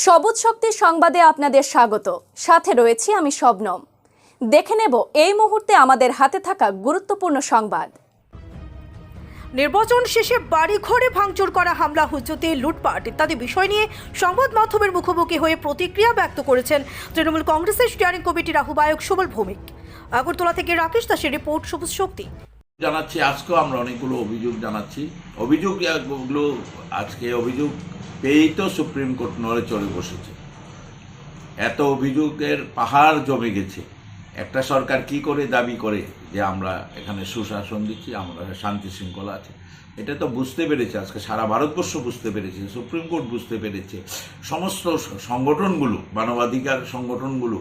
সবুজ শক্তির সংবাদে আপনাদের স্বাগত। সাথে রয়েছি আমি শবনম। দেখে নেব এই মুহূর্তে আমাদের হাতে থাকা গুরুত্বপূর্ণ সংবাদ। নির্বাচন শেষে বাড়িঘরে ভাঙচুর করা, হামলা, হুজ্জতে লুটপাট ইত্যাদি বিষয় নিয়ে সংবাদ মাধ্যমের মুখোমুখি হয়ে প্রতিক্রিয়া ব্যক্ত করেছেন তৃণমূল কংগ্রেসের স্টিয়ারিং কমিটির আহ্বায়ক সুবল ভৌমিক। আগরতলা থেকে রাকেশ দাসের রিপোর্ট, সবুজ শক্তি। জানাচ্ছি আজকেও আমরা অনেকগুলো অভিযোগ জানাচ্ছি। অভিযোগগুলো আজকে অভিযোগ পেয়েই তো সুপ্রিম কোর্ট নড়ে চড়ে বসেছে। এত অভিযোগের পাহাড় জমে গেছে। একটা সরকার কি করে দাবি করে যে আমরা এখানে সুশাসন দিচ্ছি, আমরা শান্তি শৃঙ্খলা আছে, এটা তো বুঝতে পেরেছে আজকে সারা ভারতবর্ষ বুঝতে পেরেছে, সুপ্রিম কোর্ট বুঝতে পেরেছে, সমস্ত সংগঠনগুলো, মানবাধিকার সংগঠনগুলো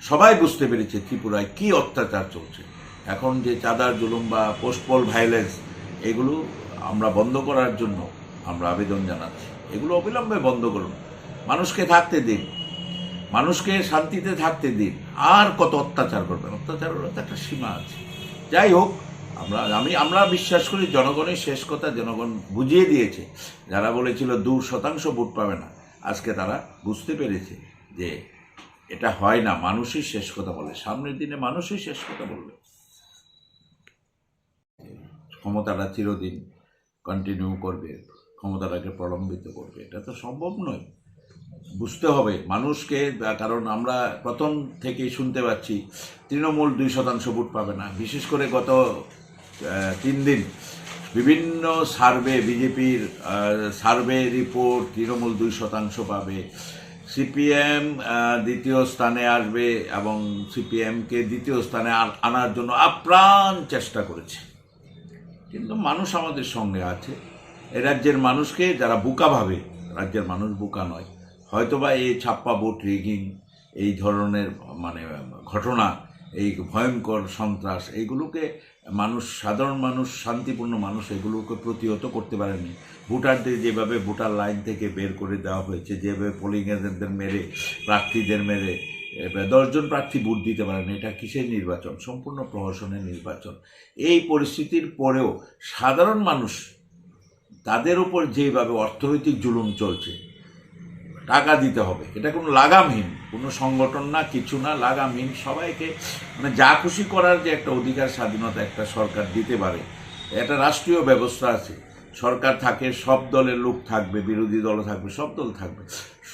সবাই বুঝতে পেরেছে ত্রিপুরায় কি অত্যাচার চলছে। এখন যে চাঁদার জুলুম বা পোস্টপল ভায়োলেন্স, এগুলো আমরা বন্ধ করার জন্য আমরা আবেদন জানাচ্ছি। এগুলো অবিলম্বে বন্ধ করুন, মানুষকে থাকতে দিন, মানুষকে শান্তিতে থাকতে দিন। আর কত অত্যাচার করবেন? অত্যাচারের একটা সীমা আছে। যাই হোক, আমরা বিশ্বাস করি জনগণের শেষ কথা জনগণ বুঝিয়ে দিয়েছে। যারা বলেছিল 2% ভোট পাবে না, আজকে তারা বুঝতে পেরেছে যে এটা হয় না। মানুষই শেষ কথা বলে, সামনের দিনে মানুষই শেষ কথা বলবে। ক্ষমতাটা চিরদিন কন্টিনিউ করবে, ক্ষমতাটাকে প্রলম্বিত করবে, এটা তো সম্ভব নয়। বুঝতে হবে মানুষকে, কারণ আমরা প্রথম থেকেই শুনতে পাচ্ছি তৃণমূল 2% ভোট পাবে না। বিশেষ করে গত 3 দিন বিভিন্ন সার্ভে, বিজেপির সার্ভে রিপোর্ট তৃণমূল 2% পাবে, সিপিএম দ্বিতীয় স্থানে আসবে এবং সিপিএমকে দ্বিতীয় স্থানে আনার জন্য আপ্রাণ চেষ্টা করেছে। কিন্তু মানুষ আমাদের সঙ্গে আছে। এ রাজ্যের মানুষকে যারা বোকা ভাবে, রাজ্যের মানুষ বোকা নয়। হয়তোবা এই ছাপ্পা ভোট রিগিং, এই ধরনের ঘটনা, এই ভয়ঙ্কর সন্ত্রাস, এইগুলোকে মানুষ, সাধারণ মানুষ, শান্তিপূর্ণ মানুষ এগুলোকে প্রতিহত করতে পারেনি। ভোটারদের যেভাবে ভোটার লাইন থেকে বের করে দেওয়া হয়েছে, যেভাবে পোলিং এজেন্টদের মেরে, প্রার্থীদের মেরে 10 জন প্রার্থী ভোট দিতে পারেনি। এটা কিসের নির্বাচন? সম্পূর্ণ প্রহসনের নির্বাচন। এই পরিস্থিতির পরেও সাধারণ মানুষ, তাদের উপর যেভাবে অর্থনৈতিক জুলুম চলছে, টাকা দিতে হবে, এটা কোনো লাগামহীন, কোনো সংগঠন না, কিছু না, লাগামহীন। সবাইকে যা খুশি করার যে একটা অধিকার, স্বাধীনতা একটা সরকার দিতে পারে, একটা রাষ্ট্রীয় ব্যবস্থা আছে। সরকার থাকে, সব দলের লোক থাকবে, বিরোধী দল থাকবে, সব দল থাকবে।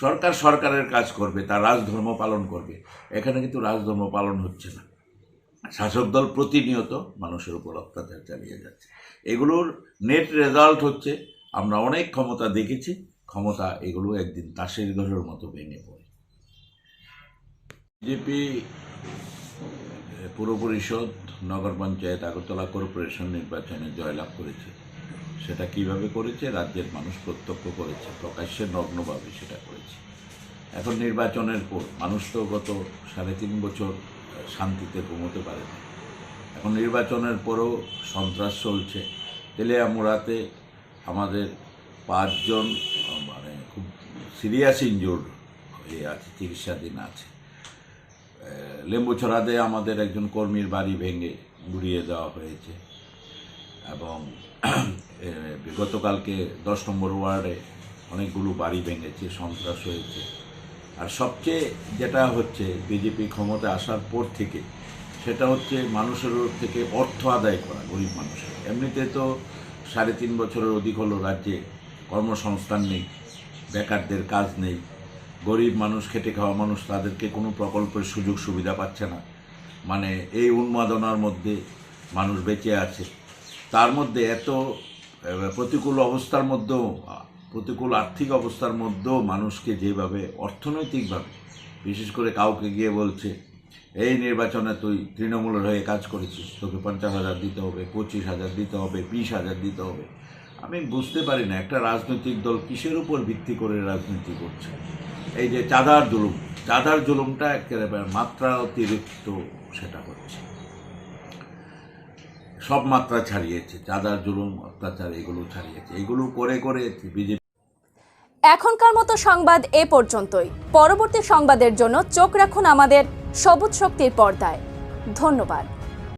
সরকার সরকারের কাজ করবে, তার রাজধর্ম পালন করবে। এখানে কিন্তু রাজধর্ম পালন হচ্ছে না। শাসক দল প্রতিনিয়ত মানুষের উপর অত্যাচার চালিয়ে যাচ্ছে। এগুলোর নেট রেজাল্ট হচ্ছে আমরা অনেক ক্ষমতা দেখেছি, ক্ষমতা এগুলো একদিন তাসের ঘরের মতো ভেঙে পড়ে। বিজেপি পুর পরিষদ, নগর পঞ্চায়েত, আগরতলা কর্পোরেশন নির্বাচনে জয়লাভ করেছে। সেটা কিভাবে করেছে রাজ্যের মানুষ প্রত্যক্ষ করেছে, প্রকাশ্যে নগ্নভাবে সেটা করেছে। এখন নির্বাচনের পর মানুষ তো গত 3.5 বছর শান্তিতে ঘুমোতে পারে না। এখন নির্বাচনের পরও সন্ত্রাস চলছে। তেলিয়ামুড়াতে আমাদের 5 জন খুব সিরিয়াস ইনজুর্ড হয়ে আছে, চিকিৎসাধীন আছে। লেম্বুছড়াতে আমাদের একজন কর্মীর বাড়ি ভেঙে গুড়িয়ে দেওয়া হয়েছে এবং গতকালকে 10 নম্বর ওয়ার্ডে অনেকগুলো বাড়ি ভেঙেছে, সন্ত্রাস হয়েছে। আর সবচেয়ে যেটা হচ্ছে বিজেপি ক্ষমতা আসার পর থেকে, সেটা হচ্ছে মানুষের থেকে অর্থ আদায় করা, গরিব মানুষের। এমনিতে তো 3.5 বছরের অধিক হলো রাজ্যে কর্মসংস্থান নেই, বেকারদের কাজ নেই, গরিব মানুষ, খেটে খাওয়া মানুষ, তাদেরকে কোনো প্রকল্পের সুযোগ সুবিধা পাচ্ছে না। এই উন্মাদনার মধ্যে মানুষ বেঁচে আছে। তার মধ্যে এত প্রতিকূল অবস্থার মধ্যেও, প্রতিকূল আর্থিক অবস্থার মধ্যেও মানুষকে যেভাবে অর্থনৈতিকভাবে, বিশেষ করে কাউকে গিয়ে বলছে এই নির্বাচনে তুই তৃণমূলের হয়ে কাজ করেছিস, তোকে 50,000 দিতে হবে, 25,000 দিতে হবে, 20,000 দিতে হবে। আমি বুঝতে পারি না একটা রাজনৈতিক দল কিসের উপর ভিত্তি করে রাজনীতি করছে। এই যে চাঁদার জুলুমটা একেবারে মাত্রা অতিরিক্ত সেটা হচ্ছে, সব মাত্রা ছাড়িয়েছে। চাঁদার জুলুম, অত্যাচার এগুলো ছাড়িয়েছে। এগুলো করে করে বিজেপি। এখনকার মতো সংবাদ এ পর্যন্তই। পরবর্তী সংবাদের জন্য চোখ রাখুন আমাদের সবুজ শক্তির পর্দায়। ধন্যবাদ।